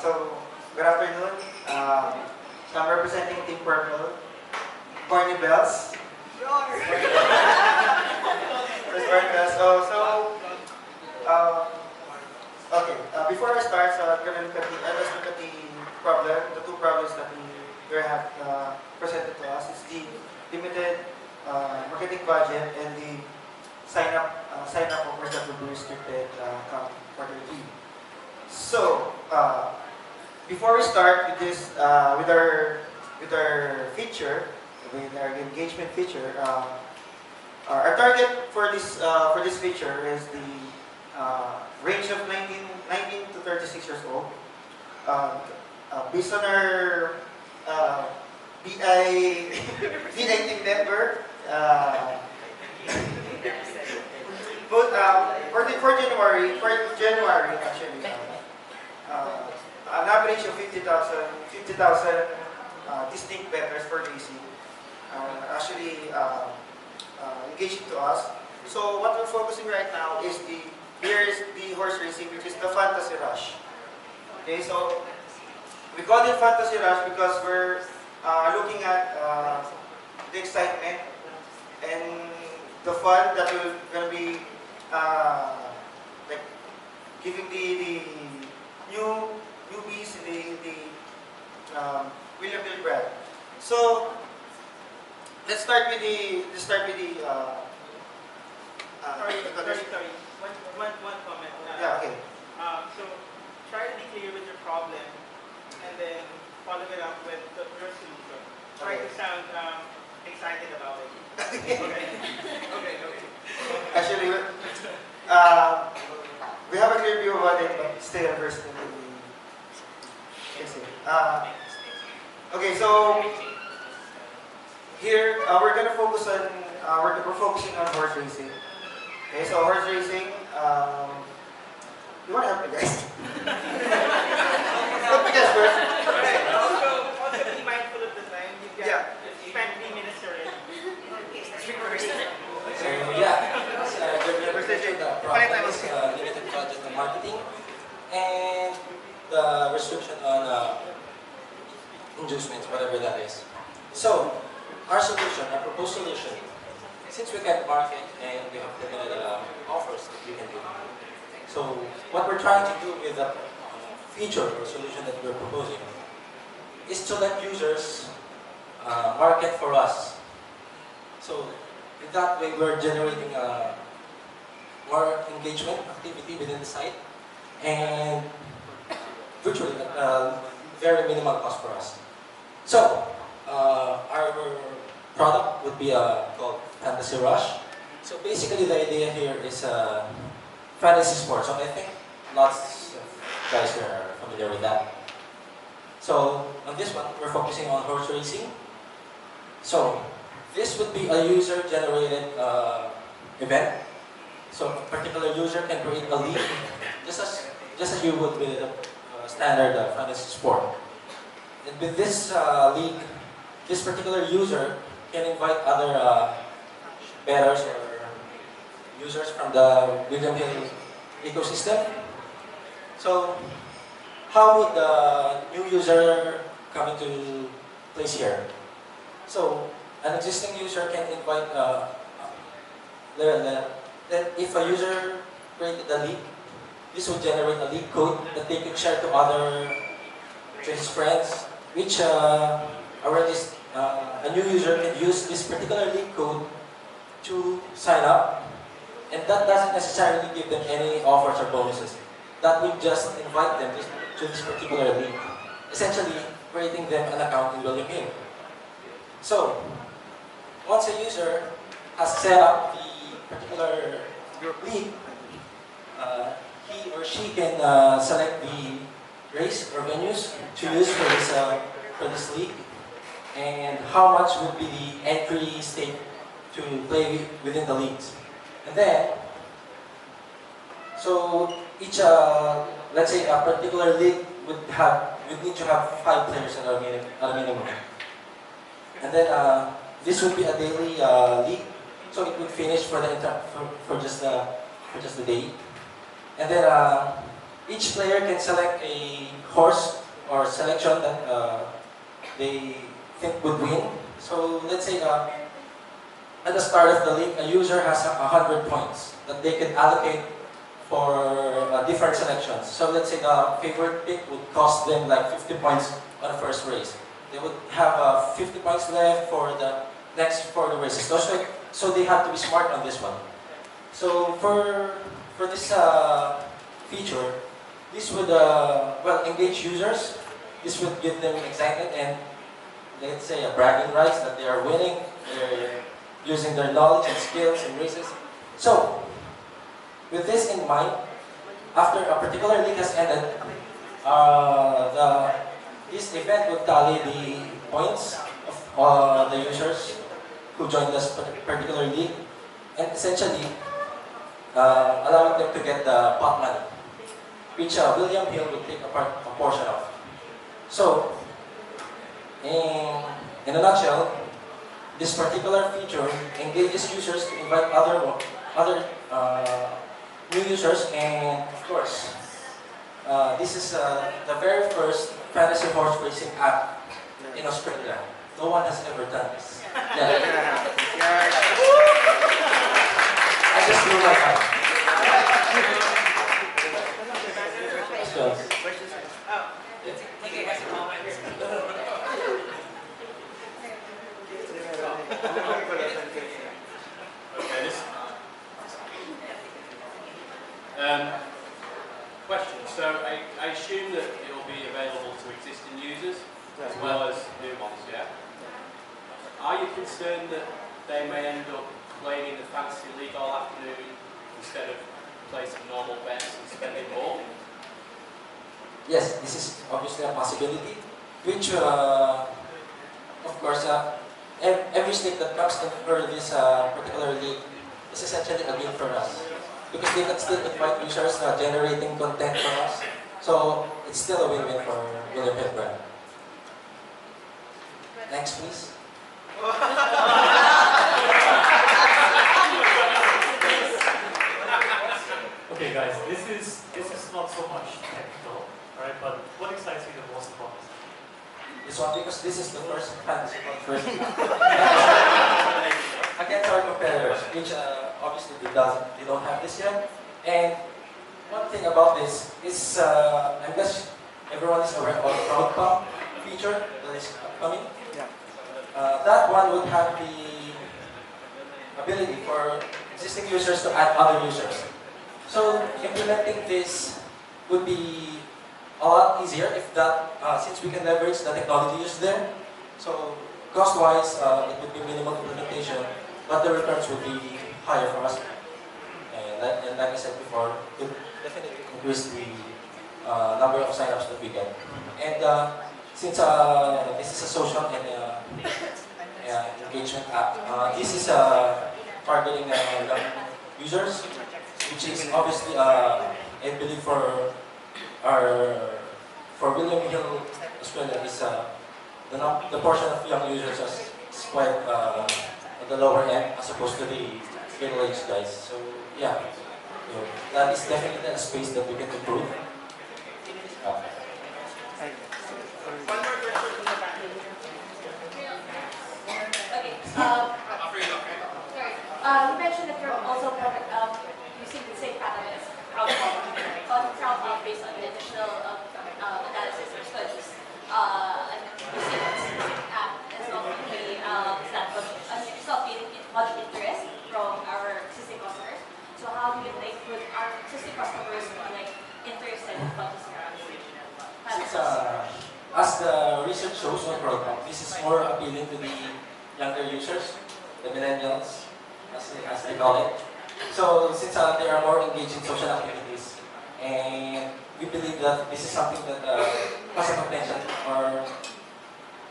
Good afternoon. So I'm representing Team Purple. Barney Bells. There's Barney Bells. Uh, okay. Before I start, I'm gonna look at let's look at the two problems that we have presented to us. It's the limited marketing budget and the sign up offers that will be restricted come quarter three. So, before we start with this, with our feature, with our engagement feature, our target for this feature is the range of 19 to 36 years old. Based on our BI team member, but for January actually. An average of 50,000 distinct bettors for racing actually engaging to us. So what we're focusing right now is here is the horse racing, which is the Fantasy Rush. Okay, so we call it Fantasy Rush because we're looking at the excitement and the fun that we're going to be like giving the newbies the William Hill brand. So let's start with the sorry. One comment. Yeah, okay. So try to be clear with your problem and then follow it up with your solution. Try to sound excited about it. Okay. Actually, we have a clear view about it, but still first in the okay, so here we're gonna focus on we're focusing on horse racing. Okay, so horse racing. You wanna help me guys? Help me guys first. Also be mindful of the time. You've got spent 3 minutes already. So yeah, the representation the problem is limited budget on marketing and the restriction on inducements, whatever that is. So our solution, our proposed solution, since we can market and we have limited offers that we can do. So what we're trying to do with the feature or solution that we're proposing is to let users market for us. So in that way, we're generating more engagement activity within the site and virtually very minimal cost for us. So our product would be called Fantasy Rush. So basically, the idea here is fantasy sports. So I think lots of guys are familiar with that. So on this one, we're focusing on horse racing. So this would be a user-generated event. So a particular user can create a league, just as you would with a standard fantasy sport. And with this league, this particular user can invite other bettors or users from the William Hill ecosystem. So how would the new user come into place here? So an existing user can invite, if a user created a league, this will generate a league code that they can share to other his friends, which already a new user can use this particular league code to sign up, and that doesn't necessarily give them any offers or bonuses. That would just invite them to this particular league, essentially creating them an account in William Hill. So once a user has set up the particular league, he or she can select the race or venues to use for this league, and how much would be the entry stake to play within the leagues. And then, so each, let's say a particular league would need to have 5 players at a minimum. And then this would be a daily league, so it would finish for just the day. And then each player can select a horse or selection that they think would win. So let's say at the start of the league, a user has 100 points that they can allocate for different selections. So let's say the favorite pick would cost them like 50 points on the first race. They would have 50 points left for the next 4 races. So they have to be smart on this one. So for this feature, this would well engage users. This would give them excitement and let's say a bragging rights that they are winning. They're using their knowledge and skills in races. So with this in mind, after a particular league has ended, this event would tally the points of the users who joined this particular league, and essentially allowing them to get the pot money, which William Hill would take a portion of. So, in a nutshell, this particular feature engages users to invite other new users, and of course, this is the very first fantasy horse racing app in Australia. No one has ever done this. Yeah. I just blew my mind. Okay, question. So I assume that it will be available to existing users as well as new ones, yeah? Are you concerned that they may end up playing in the fantasy league all afternoon instead of placing normal bets and spending more? Yes, this is obviously a possibility, which of course every stake that comes in for this particular league is essentially a win for us. Because they can still invite users generating content for us. So it's still a win-win for William Hill brand. Next, please. Okay, guys, this is not so much technical, right? But what excites you the most about this? This one, because this is the first fantasy first against our competitors, which obviously they don't have this yet. And one thing about this is, I guess everyone is aware of the crowd feature that is upcoming. That one would have the ability for existing users to add other users. So implementing this would be a lot easier if that, since we can leverage the technology used there. So cost-wise, it would be minimal implementation, but the returns would be higher for us. And like I said before, it would definitely increase the number of signups that we get. And since this is a social and engagement app, this is targeting young users, which is obviously, I believe for William Hill Australia is the portion of young users is quite at the lower end as opposed to the middle-aged guys. So yeah, so that is definitely a space that we can improve. One more question from the back. Okay. Sorry. You mentioned that you're also using the same catalyst, crowd based on the additional analysis or studies. And using a specific app as well it's not getting much interest from our existing customers. So how do you think would our existing customers be interested in Funtasy? Since, as the research shows on World this is more appealing to the younger users, the millennials, as they call it. So since they are more engaged in social activities, and we believe that this is something that has a potential or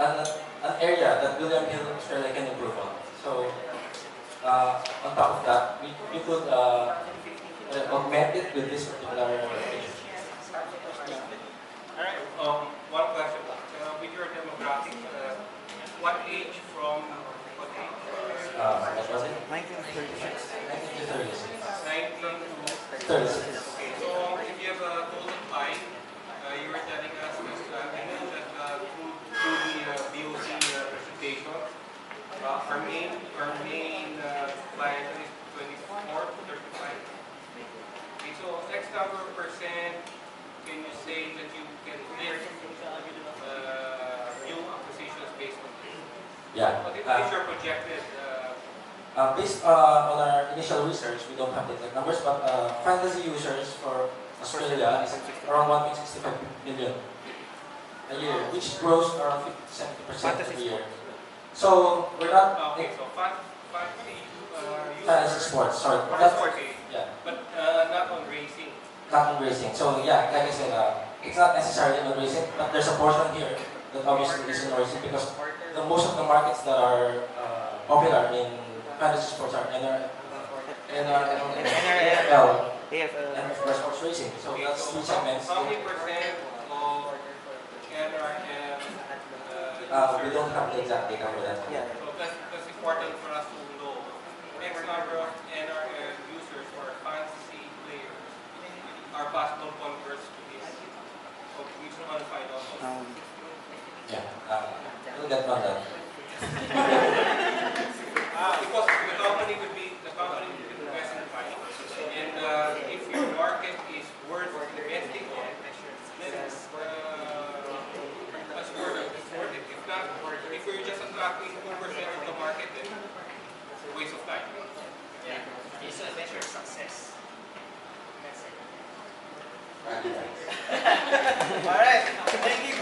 an area that William Hill Australia can improve on. So on top of that, we could augment it with this particular feature. Alright, one question. With your demographic, what age from what age? What was it? 1936. 1936. 19 to 36. Okay, so if you have a total Yeah. What is your projected? Based on our initial research, we don't have the exact numbers, but fantasy users for Australia is around 1.65 million a year, which grows around 50 to 70% every year. So we're not Okay, so fantasy fantasy users. sports, sorry. Okay, Yeah, but not on racing. not on racing. So yeah, like I said, it's not necessarily on racing, but there's a portion here that obviously is in racing because most of the markets that are popular in fantasy sports are NFL, and sports racing. So Okay, that's three segments. how many percent of NRM We don't have the exact data for that. Yeah. So that's important for us to know. X number of NRM users or fantasy players are possible converts to this. So we just want to find out. Yeah, we'll get on that. Because the company would invest in time. And if your market is worth investing on, then that's worth it. If not, if you're just attracting 2% of the market, then it's a waste of time. Yeah. It's a measure of success. That's it. Right. All right. Thank you.